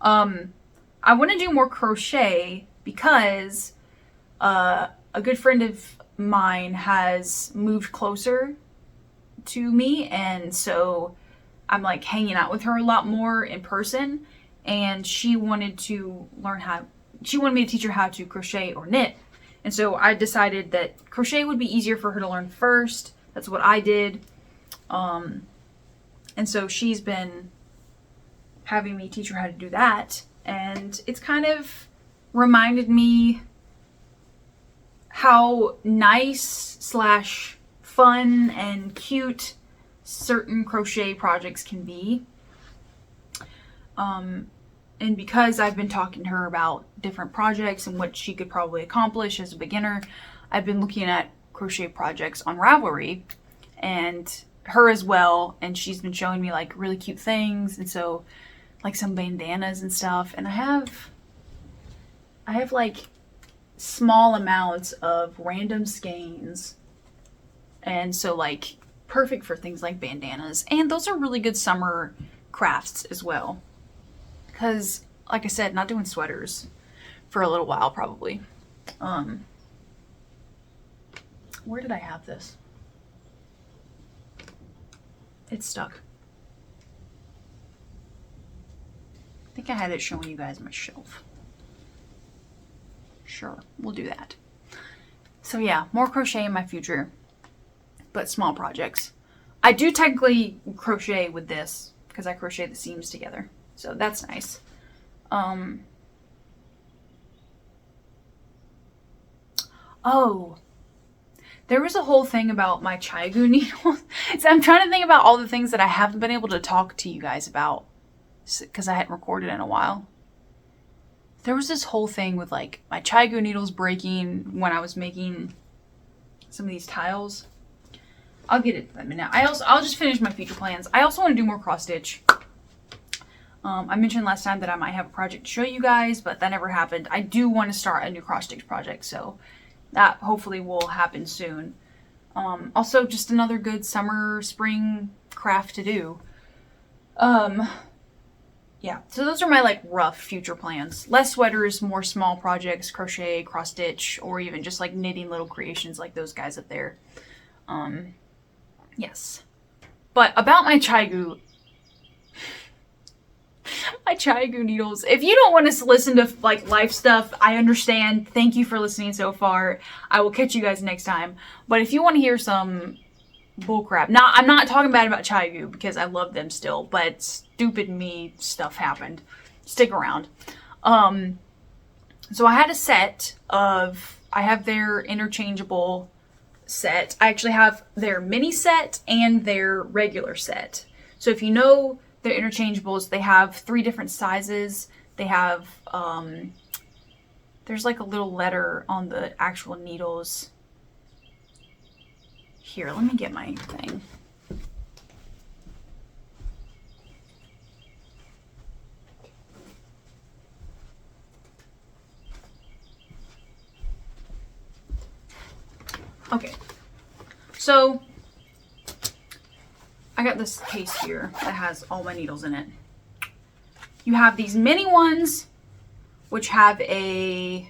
I want to do more crochet because a good friend of mine has moved closer to me, and so I'm like hanging out with her a lot more in person, and she wanted to she wanted me to teach her how to crochet or knit, and so I decided that crochet would be easier for her to learn first. That's what I did, and so she's been having me teach her how to do that, and it's kind of reminded me how nice / fun and cute certain crochet projects can be. And because I've been talking to her about different projects and what she could probably accomplish as a beginner, I've been looking at crochet projects on Ravelry, and her as well, and she's been showing me like really cute things, and so like some bandanas and stuff, and I have like small amounts of random skeins. And so like perfect for things like bandanas. And those are really good summer crafts as well. Because like I said, not doing sweaters for a little while probably. Where did I have this? It's stuck. I think I had it showing you guys my shelf. Sure, we'll do that. So yeah, more crochet in my future, but small projects. I do technically crochet with this because I crochet the seams together. So that's nice. Oh, there was a whole thing about my Chiagu needles. So I'm trying to think about all the things that I haven't been able to talk to you guys about because I hadn't recorded in a while. There was this whole thing with like my Chiagu needles breaking when I was making some of these tiles. I'll get it in a minute. I'll just finish my future plans. I also want to do more cross stitch. I mentioned last time that I might have a project to show you guys, but that never happened. I do want to start a new cross stitch project, so that hopefully will happen soon. Also, just another good summer, spring craft to do. Yeah, so those are my like rough future plans. Less sweaters, more small projects, crochet, cross stitch, or even just like knitting little creations like those guys up there. Yes. But about my Chiagu, needles. If you don't want us to listen to like life stuff, I understand. Thank you for listening so far. I will catch you guys next time. But if you want to hear some bullcrap, I'm not talking bad about Chiagu because I love them still, but stupid me stuff happened. Stick around. So I had a set of, I have their interchangeable set. I actually have their mini set and their regular set. So if you know their interchangeables, they have 3 different sizes. They have, there's like a little letter on the actual needles. Here, let me get my thing. Okay, so I got this case here that has all my needles in it. You have these mini ones, which have these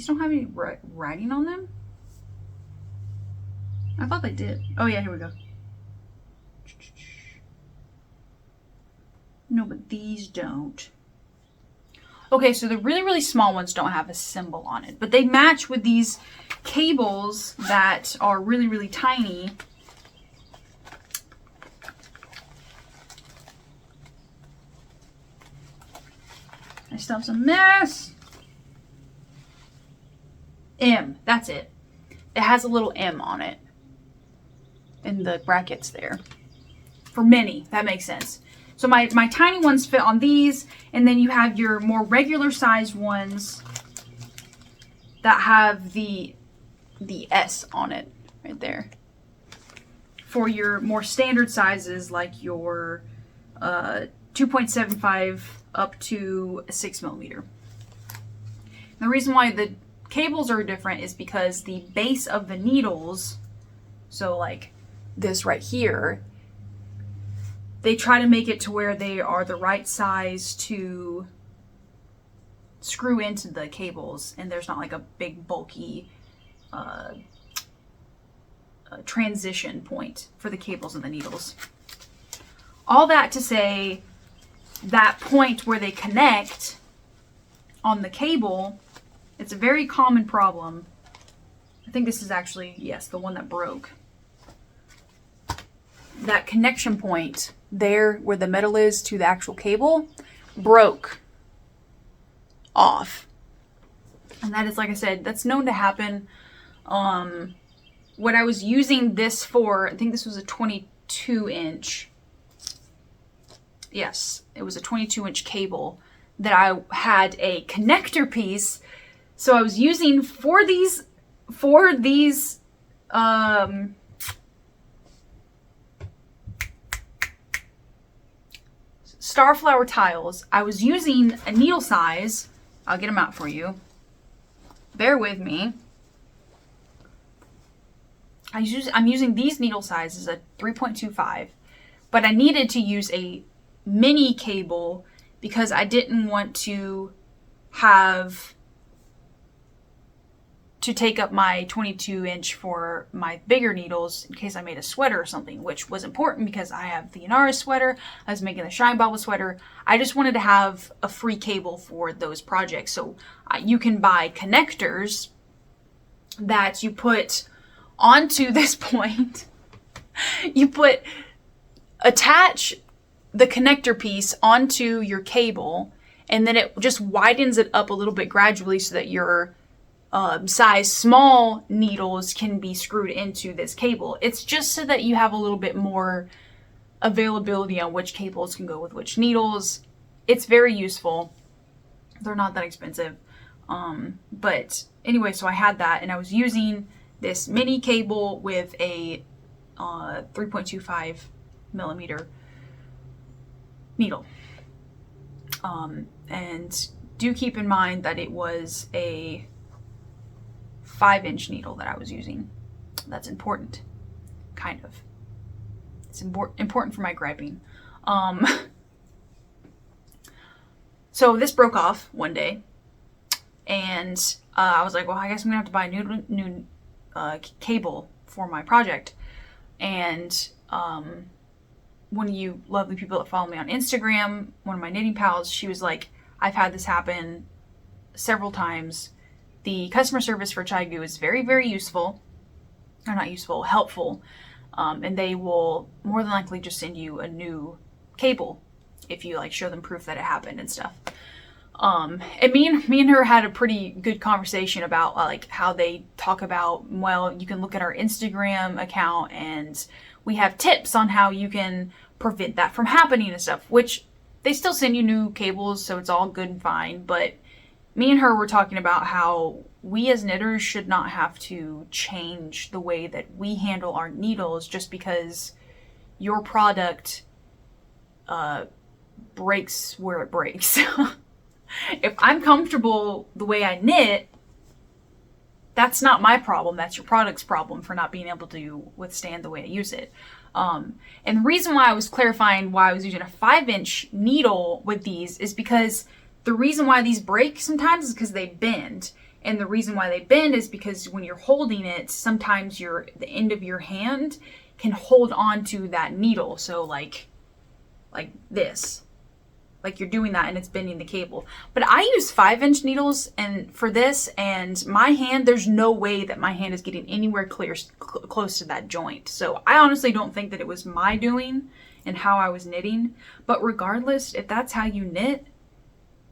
don't have any writing on them? I thought they did. Oh yeah, here we go. No, but these don't. Okay, so the really, really small ones don't have a symbol on it, but they match with these cables that are really, really tiny. My stuff's a mess. M, that's it. It has a little M on it in the brackets there. For mini, that makes sense. So my tiny ones fit on these, and then you have your more regular sized ones that have the S on it right there. For your more standard sizes, like your 2.75 up to 6 millimeter. The reason why the cables are different is because the base of the needles, so like this right here, they try to make it to where they are the right size to screw into the cables, and there's not like a big bulky transition point for the cables and the needles. All that to say, that point where they connect on the cable, it's a very common problem. I think this is actually, yes, the one that broke. That connection point there where the metal is to the actual cable broke off. And that is, like I said, that's known to happen. What I was using this for, I think this was a 22 inch. Yes, it was a 22 inch cable that I had a connector piece. So I was using for these Starflower tiles. I was using a needle size. I'll get them out for you. Bear with me. I'm using these needle sizes at 3.25, but I needed to use a mini cable because I didn't want to have to take up my 22 inch for my bigger needles in case I made a sweater or something, which was important because I have the Anarâš sweater. I was making the Shine Bobble sweater. I just wanted to have a free cable for those projects. So you can buy connectors that you put onto this point. Attach the connector piece onto your cable, and then it just widens it up a little bit gradually so that your size small needles can be screwed into this cable. It's just so that you have a little bit more availability on which cables can go with which needles. It's very useful. They're not that expensive. But anyway, so I had that, and I was using this mini cable with a 3.25 millimeter needle. And do keep in mind that it was a 5-inch needle that I was using. That's important. Kind of. It's important for my griping. So this broke off one day, and I was like, well, I guess I'm gonna have to buy a new cable for my project. And one of you lovely people that follow me on Instagram, one of my knitting pals, she was like, I've had this happen several times. The customer service for Teague is very, very useful. Or not useful, helpful. And they will more than likely just send you a new cable if you like show them proof that it happened and stuff. And me and her had a pretty good conversation about like how they talk about, well, you can look at our Instagram account and we have tips on how you can prevent that from happening and stuff, which they still send you new cables, so it's all good and fine. But me and her were talking about how we as knitters should not have to change the way that we handle our needles just because your product breaks where it breaks. If I'm comfortable the way I knit, that's not my problem. That's your product's problem for not being able to withstand the way I use it. And the reason why I was clarifying why I was using a 5-inch needle with these is because the reason why these break sometimes is because they bend. And the reason why they bend is because when you're holding it, sometimes the end of your hand can hold on to that needle. So like this. Like you're doing that and it's bending the cable. But I use 5-inch needles for this, and my hand, there's no way that my hand is getting anywhere close to that joint. So I honestly don't think that it was my doing and how I was knitting. But regardless, if that's how you knit,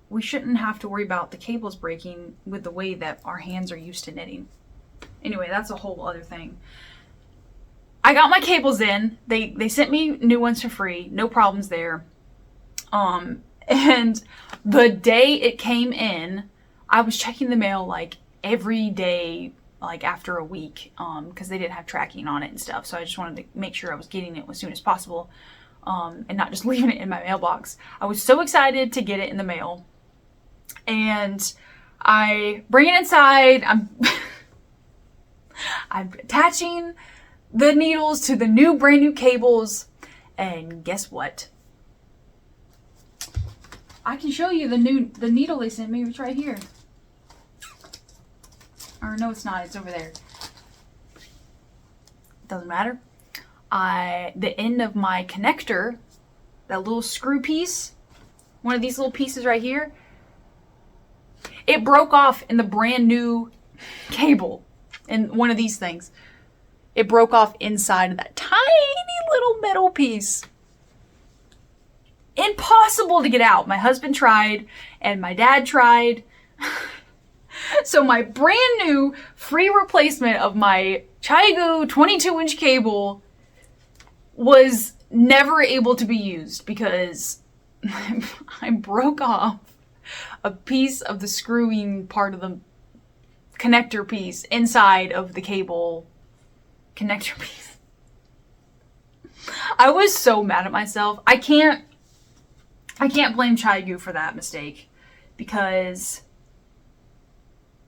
we shouldn't have to worry about the cables breaking with the way that our hands are used to knitting. Anyway, that's a whole other thing. I got my cables in. They sent me new ones for free. No problems there. And the day it came in, I was checking the mail like every day, like after a week, because they didn't have tracking on it and stuff. So I just wanted to make sure I was getting it as soon as possible, and not just leaving it in my mailbox. I was so excited to get it in the mail, and I bring it inside. I'm attaching the needles to the brand new cables, and guess what? I can show you the needle they sent me. It's right here. Or no, it's not. It's over there. Doesn't matter. The end of my connector, that little screw piece, one of these little pieces right here, it broke off in the brand new cable. In one of these things. It broke off inside of that tiny little metal piece. Impossible to get out. My husband tried and my dad tried. So my brand new free replacement of my Teague 22-inch cable was never able to be used because I broke off a piece of the screwing part of the connector piece inside of the cable connector piece. I was so mad at myself. I can't blame Teague for that mistake because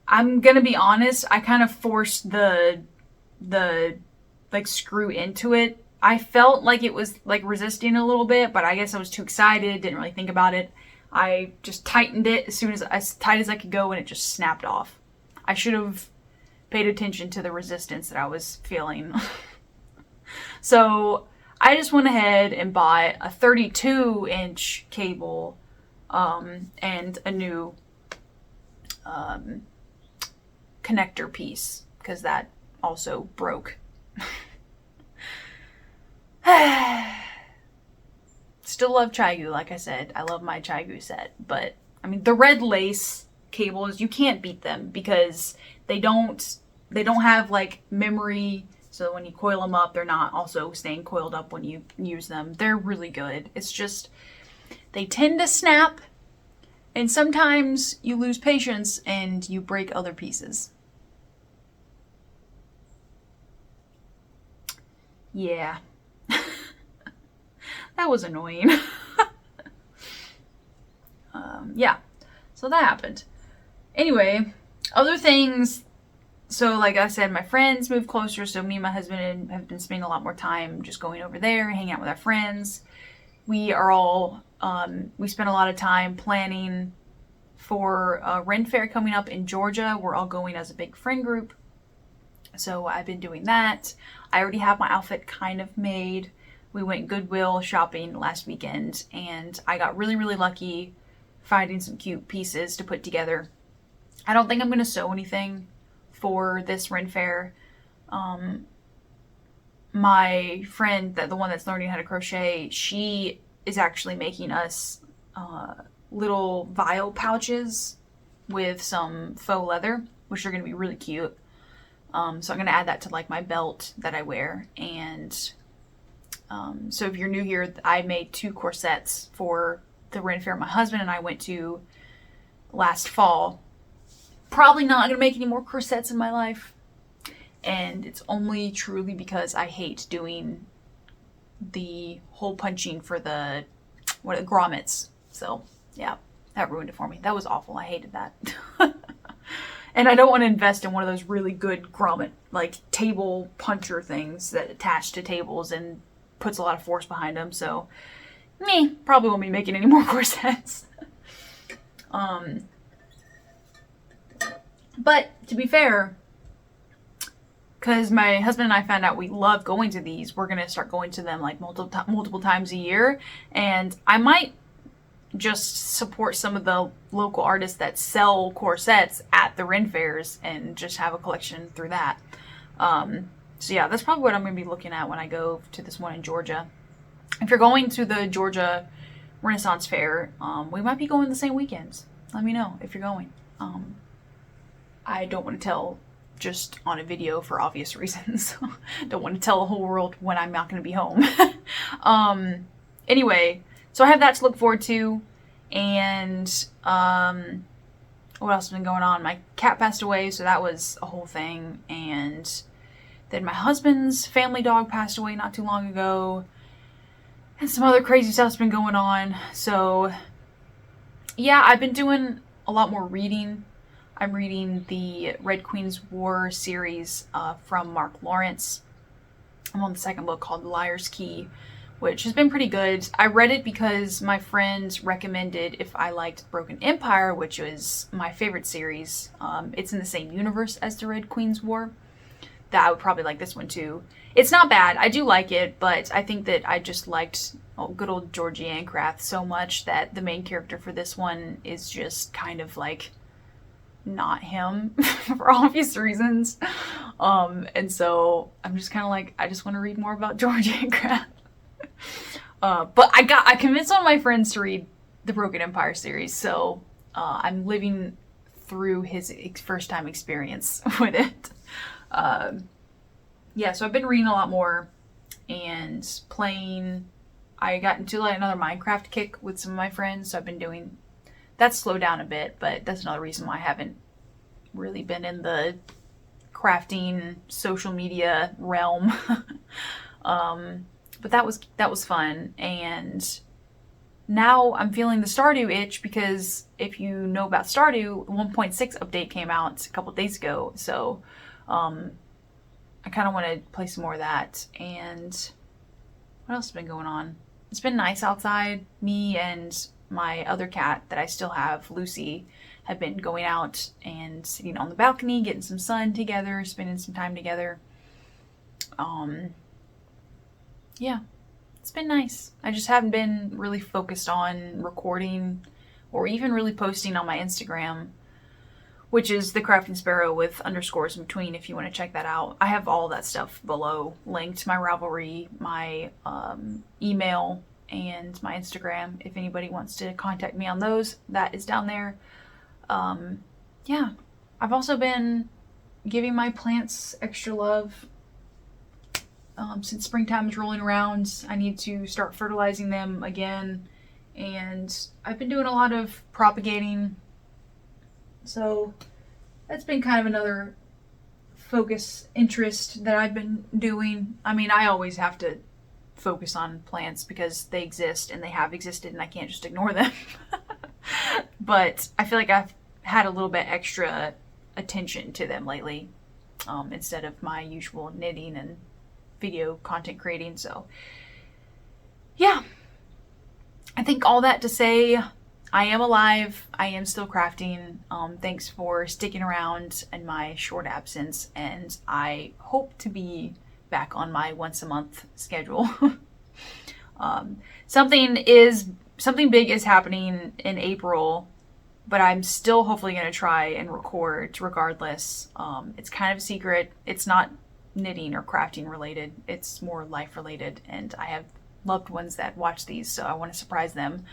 I'm gonna be honest, I kind of forced the like screw into it. I felt like it was like resisting a little bit, but I guess I was too excited, didn't really think about it. I just tightened it as tight as I could go, and it just snapped off. I should have paid attention to the resistance that I was feeling. So I just went ahead and bought a 32-inch cable and a new connector piece, because that also broke. Still love Chigu, like I said. I love my Chigu set. But, I mean, the red lace cables, you can't beat them because they don't have, like, memory. So when you coil them up, they're not also staying coiled up when you use them. They're really good. It's just, they tend to snap. And sometimes you lose patience and you break other pieces. Yeah. That was annoying. Yeah, so that happened. Anyway, other things. So like I said, my friends moved closer, so me and my husband have been spending a lot more time just going over there, hanging out with our friends. We are all, we spent a lot of time planning for a Ren Fair coming up in Georgia. We're all going as a big friend group. So I've been doing that. I already have my outfit kind of made. We went Goodwill shopping last weekend, and I got really, really lucky finding some cute pieces to put together. I don't think I'm going to sew anything for this Ren Fair. My friend, the one that's learning how to crochet, she is actually making us little vial pouches with some faux leather, which are going to be really cute. So I'm going to add that to like my belt that I wear. And so if you're new here, I made 2 corsets for the Ren Fair my husband and I went to last fall. Probably not going to make any more corsets in my life. And it's only truly because I hate doing the hole punching for the grommets. So yeah, that ruined it for me. That was awful. I hated that. And I don't want to invest in one of those really good grommet, like table puncher things that attach to tables and puts a lot of force behind them. So probably won't be making any more corsets. But to be fair, because my husband and I found out we love going to these, we're going to start going to them like multiple times a year. And I might just support some of the local artists that sell corsets at the Ren Fairs and just have a collection through that. So yeah, that's probably what I'm going to be looking at when I go to this one in Georgia. If you're going to the Georgia Renaissance Fair, we might be going the same weekends. Let me know if you're going. I don't want to tell just on a video for obvious reasons. Don't want to tell the whole world when I'm not going to be home. Anyway, so I have that to look forward to. And what else has been going on? My cat passed away, so that was a whole thing. And then my husband's family dog passed away not too long ago. And some other crazy stuff's been going on. So yeah, I've been doing a lot more reading. I'm reading the Red Queen's War series from Mark Lawrence. I'm on the second book called The Liar's Key, which has been pretty good. I read it because my friend recommended if I liked Broken Empire, which was my favorite series. It's in the same universe as the Red Queen's War. That I would probably like this one too. It's not bad. I do like it, but I think that I just liked good old Georgie Ancraft so much that the main character for this one is just kind of like not him for obvious reasons. And so I'm just kind of like, I just want to read more about Georgie Ancraft. But I convinced one of my friends to read the Broken Empire series, so I'm living through his first time experience with it. Yeah, so I've been reading a lot more and playing. I got into like another Minecraft kick with some of my friends, so I've been doing. That's slowed down a bit, but that's another reason why I haven't really been in the crafting social media realm. But that was fun, and now I'm feeling the Stardew itch because if you know about Stardew, 1.6 update came out a couple days ago, so I kind of want to play some more of that. And what else has been going on? It's been nice outside. Me and my other cat that I still have, Lucy, have been going out and sitting on the balcony, getting some sun together, spending some time together. Yeah, it's been nice. I just haven't been really focused on recording or even really posting on my Instagram, which is the Crafting Sparrow with underscores in between if you want to check that out. I have all that stuff below linked, my Ravelry, my email, and my Instagram. If anybody wants to contact me on those, that is down there. Yeah, I've also been giving my plants extra love. Since springtime is rolling around, I need to start fertilizing them again, and I've been doing a lot of propagating, so that's been kind of another focus interest that I've been doing. I mean, I always have to focus on plants because they exist and they have existed and I can't just ignore them. But I feel like I've had a little bit extra attention to them lately, instead of my usual knitting and video content creating. So yeah, I think all that to say, I am alive. I am still crafting. Thanks for sticking around in my short absence, and I hope to be back on my once a month schedule. Something big is happening in April, but I'm still hopefully going to try and record regardless. It's kind of a secret. It's not knitting or crafting related. It's more life related, and I have loved ones that watch these, so I want to surprise them.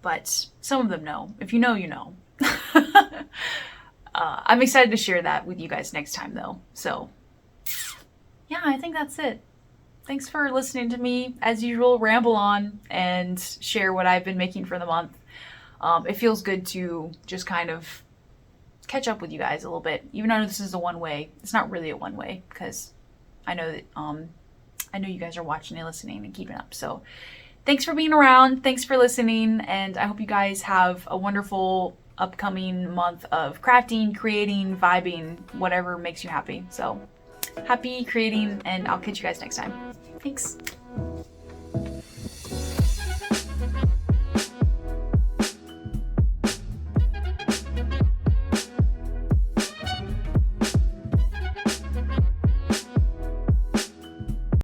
But some of them know. If you know, you know. I'm excited to share that with you guys next time though. So yeah, I think that's it. Thanks for listening to me, as usual, ramble on and share what I've been making for the month. It feels good to just kind of catch up with you guys a little bit, even though this is a one-way. It's not really a one-way because I know that I know you guys are watching and listening and keeping up. So thanks for being around, thanks for listening, and I hope you guys have a wonderful upcoming month of crafting, creating, vibing, whatever makes you happy. So happy creating, and I'll catch you guys next time. Thanks.